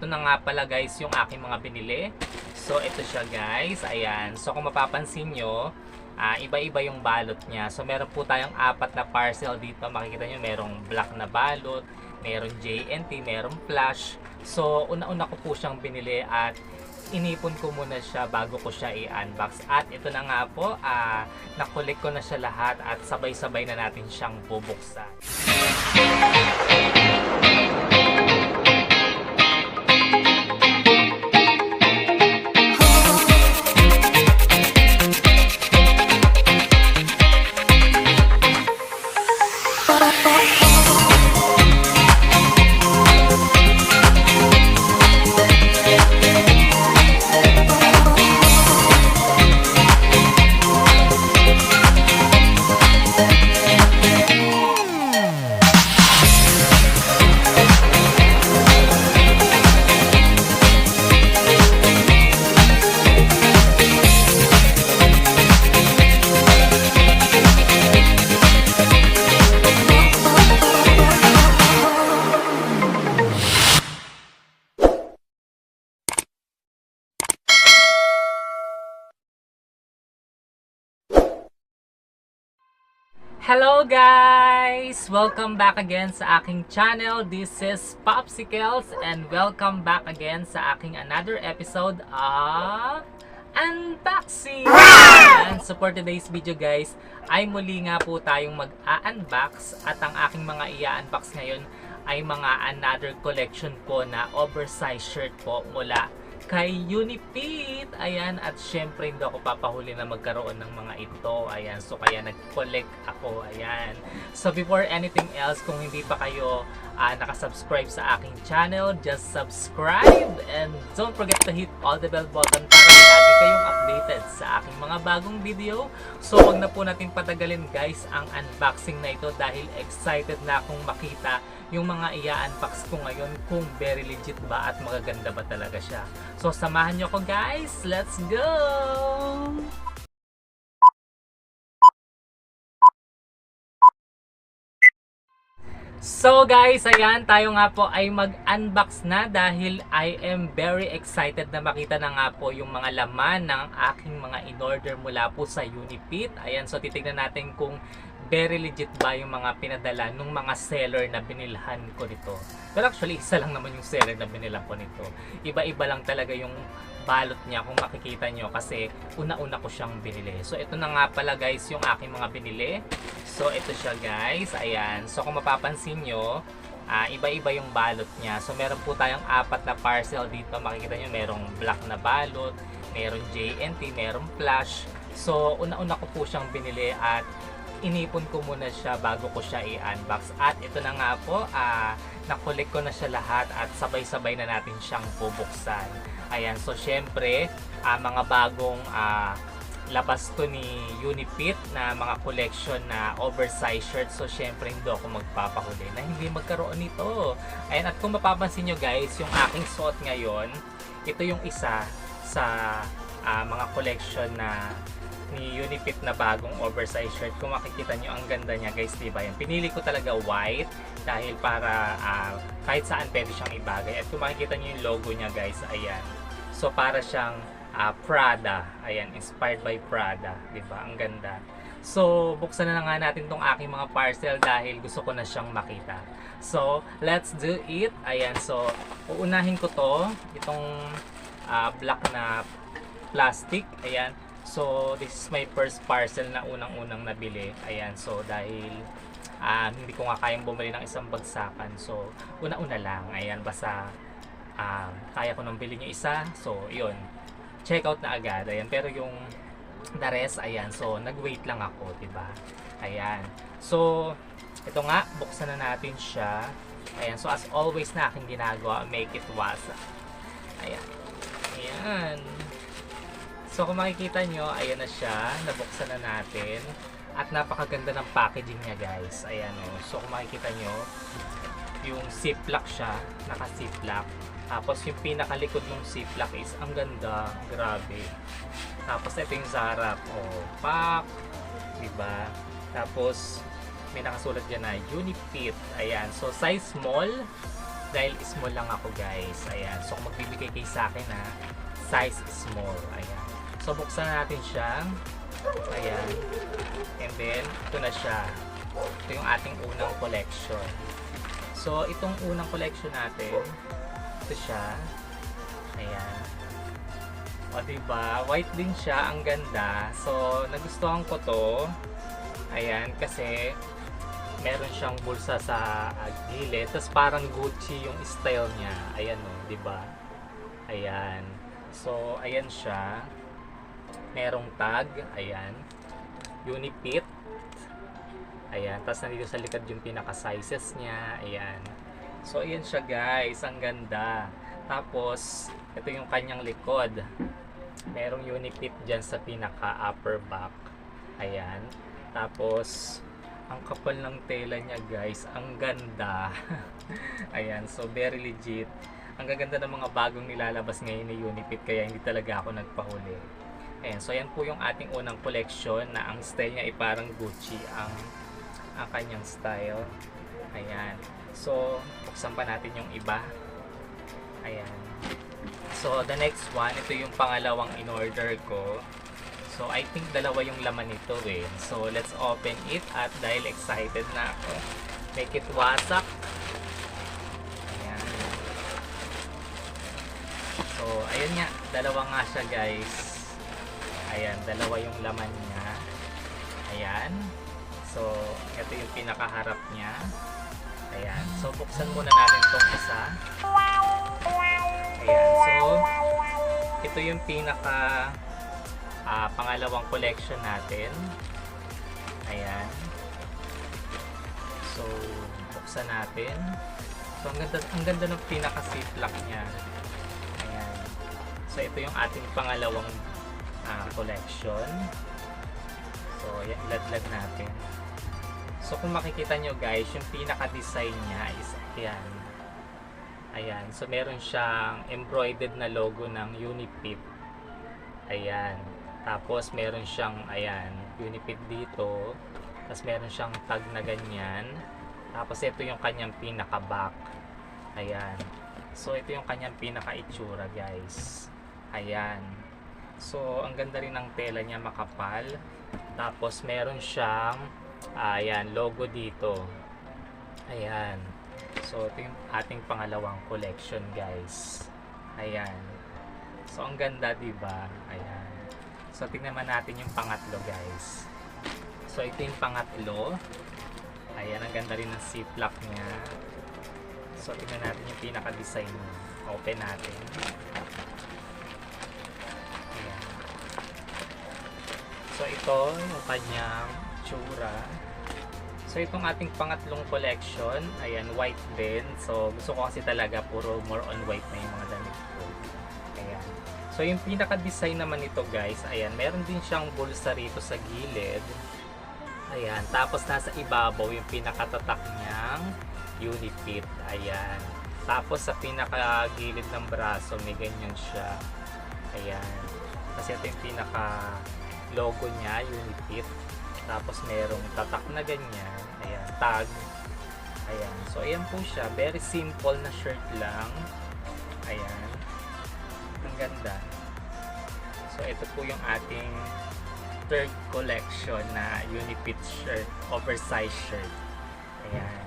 ito na nga pala guys yung aking mga binili. So, ito siya guys. Ayan. So, kung mapapansin nyo, iba-iba yung balot niya. So, meron po tayong 4 na parcel dito. Makikita nyo, merong black na balot, merong JNT, merong flash. So, una-una ko po siyang binili at inipon ko muna siya bago ko siya i-unbox. At ito na nga po, nakolek ko na siya lahat at sabay-sabay na natin siyang bubuksan. Hello guys! Welcome back again sa aking channel. This is Popsicles and welcome back again sa aking another episode of Unboxing! And so for today's video guys, ay muli nga po tayong mag-a-unbox at ang aking mga i-unbox ngayon ay mga another collection po na oversized shirt po mula kay Unipit. Ayan, at syempre hindi ako papahuli na magkaroon ng mga ito. Ayan, so kaya nag-collect ako. Ayan. So before anything else, kung hindi pa kayo nakasubscribe sa aking channel, just subscribe and don't forget to hit all the bell button para lagi kayong updated sa aking mga bagong video. So wag na po natin patagalin guys ang unboxing na ito dahil excited na akong makita yung mga i-unbox ko ngayon kung very legit ba at magaganda ba talaga siya. So samahan nyo ko guys, let's go! So guys, ayan, tayo nga po ay mag-unbox na dahil I am very excited na makita na nga po yung mga laman ng aking mga in-order mula po sa Unipit. Ayan, so titignan natin kung very legit ba yung mga pinadala ng mga seller na binilhan ko nito. Pero actually, isa lang naman yung seller na binilhan ko nito. Iba-iba lang talaga yung balot niya kung makikita nyo kasi una-una ko siyang binili. So ito na nga pala guys yung aking mga binili. So ito siya guys, ayan. So kung mapapansin nyo, iba-iba yung balot niya. So meron po tayong 4 na parcel dito. Makikita nyo merong black na balot, merong JNT, merong flash. So una-una ko po siyang binili at inipon ko muna siya bago ko siya i-unbox. At ito na nga po, nakolek ko na siya lahat at sabay-sabay na natin siyang bubuksan. Ayan, so syempre, mga bagong labas to ni Unipit na mga collection na oversized shirt. So syempre hindi ako magpapahuli na hindi magkaroon nito. Ayan, at kung mapapansin nyo guys, yung aking suot ngayon, ito yung isa sa mga collection na ni Unipit na bagong oversized shirt. Kung makikita nyo, ang ganda niya guys, diba yan? Pinili ko talaga white dahil para kahit saan pwede siyang ibagay. At kung makikita nyo yung logo niya guys, ayan. So para siyang Prada. Ayan, inspired by Prada, diba? Ang ganda. So buksan na nga natin tong aking mga parcel dahil gusto ko na siyang makita. So let's do it. Ayan, so uunahin ko to, itong black na plastic. Ayan. So, this is my first parcel na unang-unang nabili. Ayan, so dahil hindi ko nga kayang bumili ng isang bagsakan. So, una-una lang. Ayan, basta kaya ko nang bilhin yung isa. So, yun. Check out na agad. Ayan, pero yung the rest, ayan. So, nag-wait lang ako, diba? Ayan. So, ito nga, buksan na natin siya. Ayan, so as always na aking ginagawa, make it wasa. Ayan. Ayan. So kung makikita nyo, ayan na siya, nabuksan na natin. At napakaganda ng packaging niya guys. Ayan o. So kung makikita nyo, yung ziplock siya, naka-ziplock. Tapos yung pinakalikod ng ziplock is, ang ganda, grabe. Tapos ito yung sa harap, pack, diba? Tapos may nakasulat dyan na Unipit. Ayan, so size small. dahil small lang ako guys. Ayan. So kung magbibigay kayo sa akin ha, size small. Ayan. So buksan natin siya. Ayan. And then, ito na siya. Ito yung ating unang collection. So itong unang collection natin, ito siya. Ayan. O diba? White din siya. Ang ganda. So nagustuhan ko to. Ayan. Kasi meron siyang bulsa sa gilid. Tapos parang Gucci yung style niya. Ayan o. Diba? Ayan. So ayan siya. Merong tag. Ayan. Unipit. Ayan. Tapos nandito sa likod yung pinaka-sizes niya. Ayan. So ayan siya guys. Ang ganda. Tapos ito yung kanyang likod. Merong unipit dyan sa pinaka-upper back. Ayan. Tapos ang kapal ng tela niya guys. Ang ganda. Ayan. So very legit. Ang gaganda ng mga bagong nilalabas ngayon ni Unipit. Kaya hindi talaga ako nagpahuli. Ayan. So ayan po yung ating unang collection na ang style niya ay parang Gucci. Ang kanyang style. Ayan. So buksan pa natin yung iba. Ayan. So the next one, ito yung pangalawang in-order ko. So I think dalawa yung laman nito eh. So let's open it at dahil excited na ako. Make it wasak. Ayan. So ayan nga, dalawa nga siya guys. Ayan, dalawa yung laman niya. Ayan. So ito yung pinakaharap niya. Ayan. So buksan muna natin tong isa. Ayan. So ito yung pinaka pangalawang collection natin. Ayan. So buksan natin. So ang ganda ng pinaka ziplock niya. Ayan. So ito yung ating pangalawang collection. So yan, ladlad natin. So kung makikita nyo guys, yung pinaka-design niya is ayan. Ayan. So meron siyang embroidered na logo ng Unipit. Ayan. Tapos meron siyang ayan, Unipit dito. Tapos meron siyang tag na ganyan. Tapos ito yung kanyang pinaka-back. Ayan. So ito yung kanyang pinaka-itsura guys. Ayan. So ang ganda rin ng tela niya, makapal. Tapos meron siyang ayan, logo dito. Ayan. So ito yung ating pangalawang collection guys. Ayan. So ang ganda, diba? Ayan. So tingnan natin yung pangatlo guys. So ito yung pangatlo. Ayan, ang ganda rin ng ziplock niya. So tingnan natin yung pinaka-design niya. Open natin. Ayan. So ito yung kanyang tsura. So itong ating pangatlong collection, ayan, white din. So gusto ko kasi talaga puro more on white na yung mga damit ko. Ayan. So yung pinaka-design naman nito guys, ayan, meron din siyang bulsa rito sa gilid. Ayan, tapos nasa ibabaw yung pinakatatak niyang Unipit. Ayan. Tapos sa pinaka-gilid ng braso, may ganyan siya. Ayan. Kasi ito yung pinaka-logo niya, Unipit. Tapos merong tatak na ganyan. Ayan, tag. Ayan. So ayan po siya, very simple na shirt lang. Ayan. Ang ganda. So ito po yung ating third collection na Unipit shirt, oversized shirt. Ayan.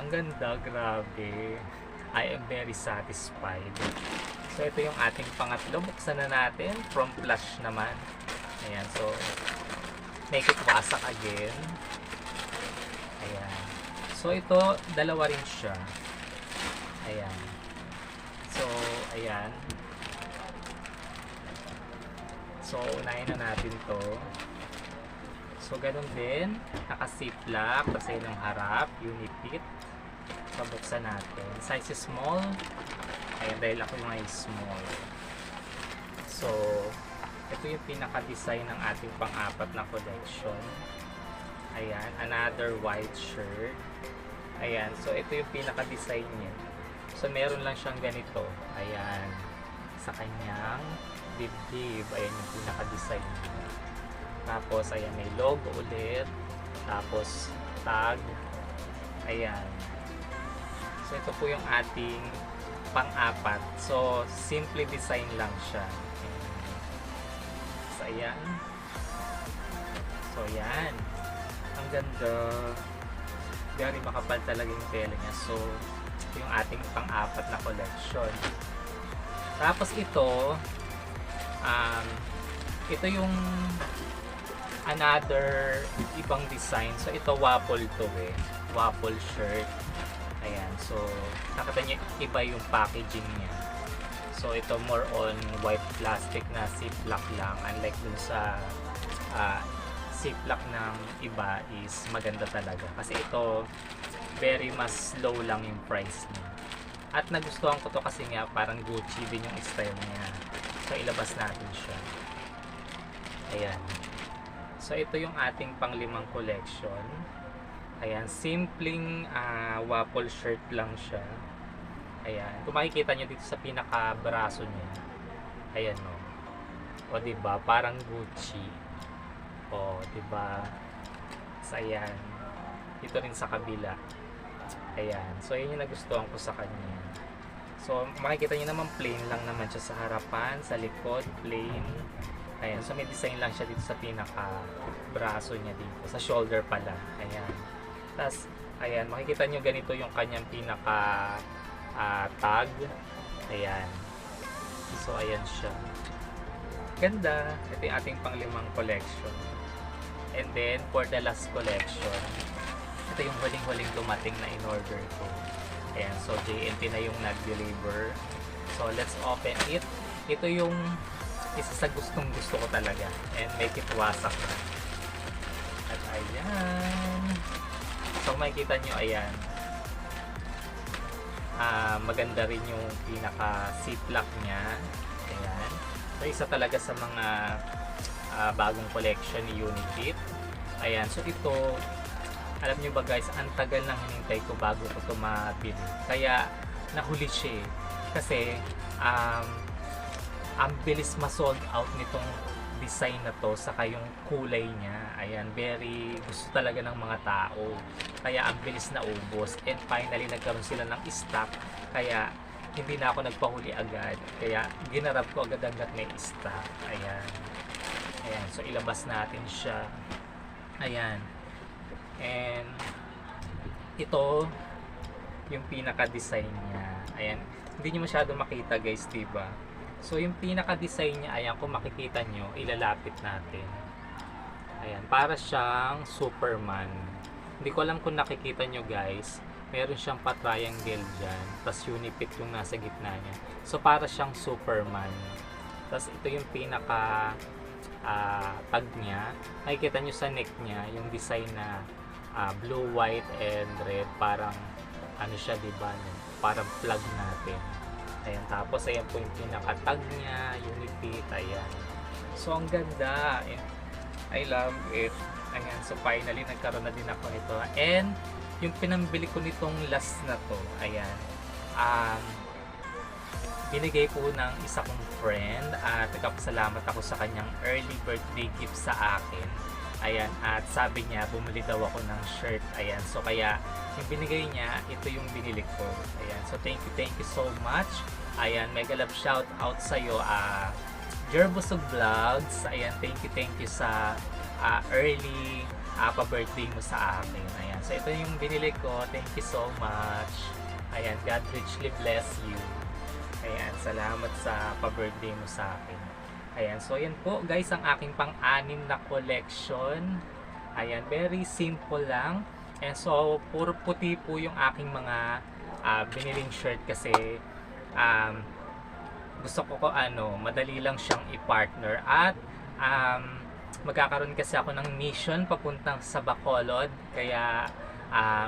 Ang ganda, grabe. I am very satisfied. So ito yung ating pangatlo. Buksan na natin. From plush naman. Ayan, so make it wasak again. Ayan. So ito, dalawa rin siya. Ayan. So, ayan. So, unahin na natin to. So, ganun din. Naka-ziplock. Kasi ng harap. Unipit. So, buksan natin. Size is small. Ayan, dahil ako yung small. So, ito yung pinaka-design ng ating pang-apat na collection. Ayan, another white shirt. Ayan, so ito yung pinaka-design niya. So meron lang siyang ganito. Ayan, sa kanyang dibdib. Ayan yung pinaka-design niya. Tapos, ayan, may logo ulit. Tapos, tag. Ayan. So ito po yung ating pang-apat. So simple design lang siya. So ayan. So yan. Ang ganda. Very makapal talaga yung tela niya. So ito yung ating pang-apat na collection. Tapos ito yung another ibang design. So ito waffle to waffle shirt. Ayan, so nakita niyo iba yung packaging niya. So ito more on white plastic na ziplock lang, unlike dun sa ziplock ng iba is maganda talaga kasi ito very mas low lang yung price niya. At nagustuhan ko to kasi nga parang Gucci din yung style niya. So ilabas natin siya. Ayan. So ito yung ating pang-limang collection. Ayan, simpleng waffle shirt lang siya. Ayan, kung makikita nyo dito sa pinaka-braso niya. Ayan no. O diba, parang Gucci. O diba. So ayan. Dito rin sa kabila. Ayan, so yun yung nagustuhan ko sa kanya. So makikita nyo naman plain lang naman siya sa harapan, sa likod, plain. Ayan, so may design lang siya dito sa pinaka-braso niya dito. Sa shoulder pala. Ayan. Tapos, ayan, makikita nyo ganito yung kanyang pinaka tag. Ayan. So, ayan siya. Ganda. Ito yung ating pang-limang collection. And then, for the last collection, ito yung huling-huling dumating na in-order ko. Ayan, so JNT na yung nag-deliver. So, let's open it. Ito yung isa sa gustong-gusto ko talaga. And make it wasak na. At ayan. So makikita nyo, ayan, maganda rin yung pinaka ziplock niya. Ayan. So isa talaga sa mga bagong collection ni Unifit. Ayan, so ito, alam nyo ba guys, ang tagal nang hinintay ko bago ko ito mabili. Kaya nahuli siya kasi ang bilis ma-sold out nitong design na to, saka yung kulay niya. Ayan, very gusto talaga ng mga tao. Kaya ang bilis na ubos. And finally, nagkaroon sila ng stock. Kaya hindi na ako nagpahuli agad. Kaya ginarab ko agad hanggat may stock. Ayan. Ayan, so ilabas natin siya. Ayan. And ito yung pinaka-design niya. Ayan. Hindi nyo masyado makita guys, diba? So yung pinaka-design niya, ayan, kung makikita nyo, ilalapit natin. Ayan, para siyang Superman. Hindi ko alam kung nakikita nyo guys, meron siyang pa-triangle dyan, tapos Unifit yung nasa gitna niya. So para siyang Superman. Tapos ito yung pinaka tag niya. Nakikita nyo sa neck niya, yung design na blue, white, and red. Parang ano siya, diba? Parang plug natin. Ayan, tapos ayan po yung pinaka-tag niya, Unifit, ayan. So, ang ganda. I love it. Ayan, so finally, nagkaroon na din ako nito. And, yung pinambili ko nitong last na to, ayan, binigay po ng isa kong friend at nagpapasalamat ako sa kanyang early birthday gift sa akin. Ayan, at sabi niya, bumili daw ako ng shirt. Ayan, so kaya, yung binigay niya, ito yung binili ko. Ayan, so thank you so much. Ayan, mega love shout out sa iyo, Jerbusog Vlogs. Ayan, thank you sa early pa-birthday mo sa akin. Ayan, so ito yung binili ko. Thank you so much. Ayan, God richly bless you. Ayan, salamat sa pa-birthday mo sa akin. Ayan, so yan po guys ang aking pang-anim na collection. Ayan, very simple lang. And so, puro puti po yung aking mga biniling shirt kasi gusto ko madali lang siyang i-partner at magkakaroon kasi ako ng mission papuntang sa Bacolod, kaya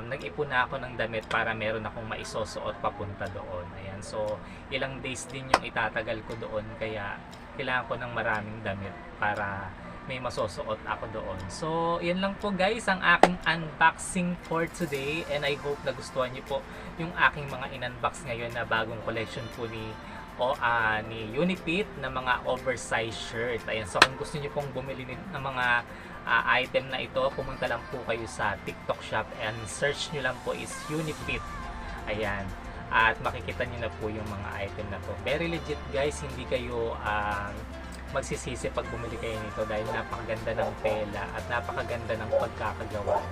nag-ipon na ako ng damit para meron akong maisusuot papunta doon. Ayan, so ilang days din yung itatagal ko doon, kaya kailangan ko ng maraming damit para may masusuot ako doon. So, yan lang po guys ang aking unboxing for today, and I hope nagustuhan niyo po yung aking mga in-unbox ngayon na bagong collection po ni Unifit na mga oversized shirt. Ayan, so kung gusto niyo pong bumili ng mga item na ito, pumunta lang po kayo sa TikTok shop and search nyo lang po is Unifit. Ayan. At makikita nyo na po yung mga item na to. Very legit guys, hindi kayo magsisisi pag bumili kayo nito dahil napakaganda ng tela at napakaganda ng pagkakagawa.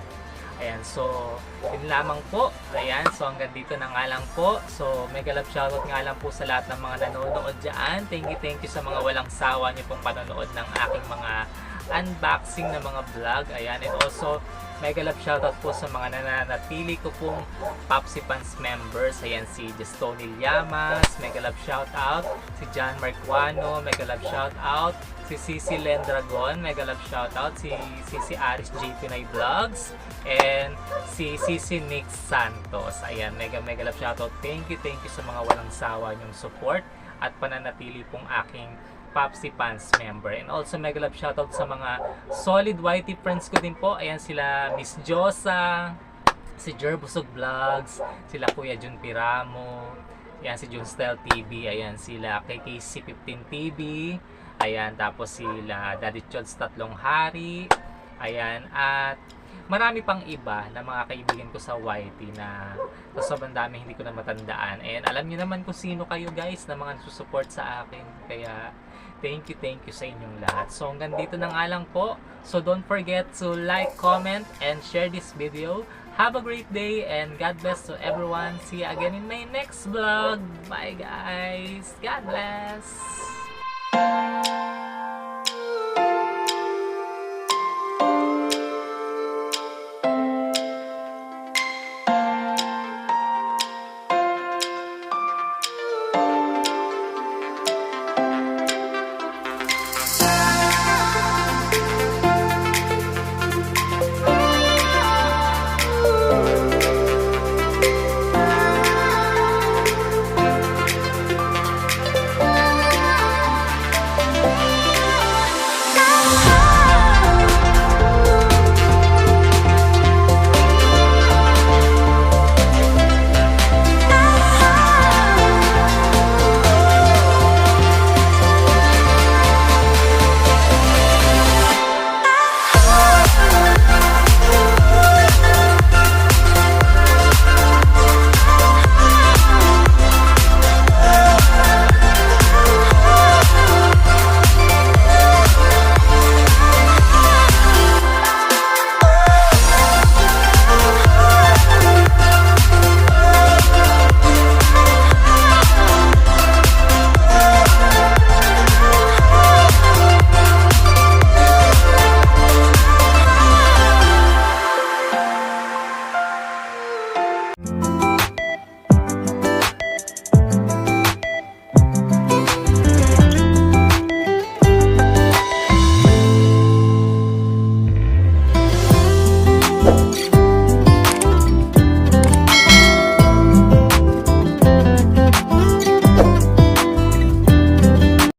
Ayan, so yun lamang po. Ayan, so hanggang dito na nga lang po. So mega love shoutout nga lang po sa lahat ng mga nanonood dyan. Thank you sa mga walang sawa nyo pong panonood ng aking mga unboxing na mga vlog. Ayan, and also mega love shoutout po sa mga nananatili ko pong Popsi Pants members. Ayan, si Justoni Llamas, mega love shoutout. Si John Marquano, mega love shoutout. Si Cici Len Dragon, mega love shoutout. Si Cici Aris J. Pinay Vlogs. And si Cici Nick Santos. Ayan, mega love shoutout. Thank you sa mga walang sawa nyong support at pananatili pong aking Popsi Pants member. And also mega love shoutout sa mga solid YT friends ko din po. Ayan sila Miss Josa, si Jerbusog Vlogs, sila Kuya Jun Piramo, ayan si Jun Style TV, ayan sila KKC15 TV, ayan tapos sila Daddy Chods Tatlong Hari, ayan at marami pang iba na mga kaibigan ko sa YT na sobrang dami hindi ko na matandaan. Ayan, alam niyo naman kung sino kayo guys na mga nagsusupport sa akin. Kaya thank you sa inyong lahat. So hanggang dito na nga lang po. So don't forget to like, comment, and share this video. Have a great day and God bless to everyone. See you again in my next vlog. Bye guys. God bless.